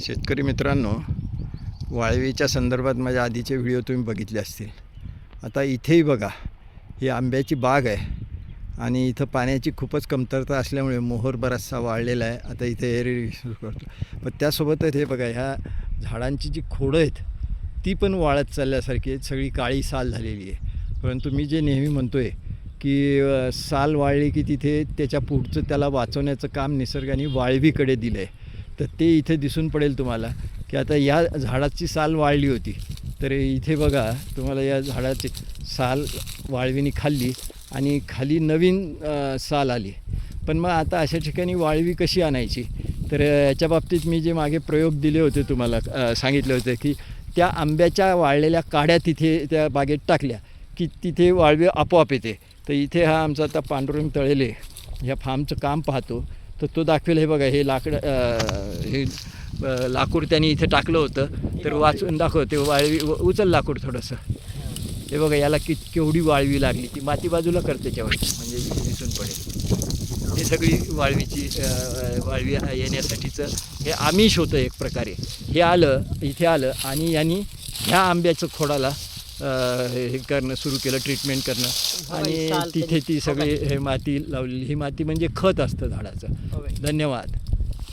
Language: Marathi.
शेतकरी मित्रांनो, वाळवीच्या संदर्भात माझ्या आधीचे व्हिडिओ तुम्ही बघितले असतील. आता इथेही बघा, ही आंब्याची बाग आहे आणि इथं पाण्याची खूपच कमतरता असल्यामुळे मोहर बराचसा वाळलेला आहे. आता इथे एरी सुरू करतो, पण त्यासोबतच हे बघा, ह्या झाडांची जी खोडं आहेत ती पण वाळत चालल्यासारखी आहेत, सगळी काळी साल झालेली आहे. परंतु मी जे नेहमी म्हणतो आहे की साल वाळली की तिथे त्याच्या पुढचं त्याला वाचवण्याचं काम निसर्गाने वाळवीकडे दिलं आहे. तर ते इथे दिसून पडेल तुम्हाला की आता या झाडाची साल वाळली होती, तर इथे बघा तुम्हाला या झाडाची साल वाळवीने खाल्ली आणि खाली नवीन साल आली. पण मग आता अशा ठिकाणी वाळवी कशी आणायची, तर याच्या बाबतीत मी जे मागे प्रयोग दिले होते तुम्हाला सांगितले होते की त्या आंब्याच्या वाळलेल्या काड्या तिथे त्या बागेत टाकल्या की तिथे वाळवी आपोआप येते. तर इथे हा आमचा आता पांडुरंग तळेले ह्या फार्मचं काम पाहतो, तर तो दाखवेल. हे बघा, हे हे लाकूड त्यांनी इथे टाकलं होतं, तर वाचून दाखवते. वाळवी उचल लाकूड थोडंसं. हे बघा, याला केवढी वाळवी लागली. ती माती बाजूला करते त्याच्यावर, म्हणजे दिसून पडेल. हे सगळी वाळवीची वाळवी येण्यासाठीचं हे आमिष होतं एक प्रकारे. हे आलं, इथे आलं आणि यांनी ह्या आंब्याचं खोडाला हे करणं सुरू केलं, ट्रीटमेंट करणं, आणि तिथे ती सगळी हे माती लावलेली. ही माती म्हणजे खत असतं झाडाचं. धन्यवाद.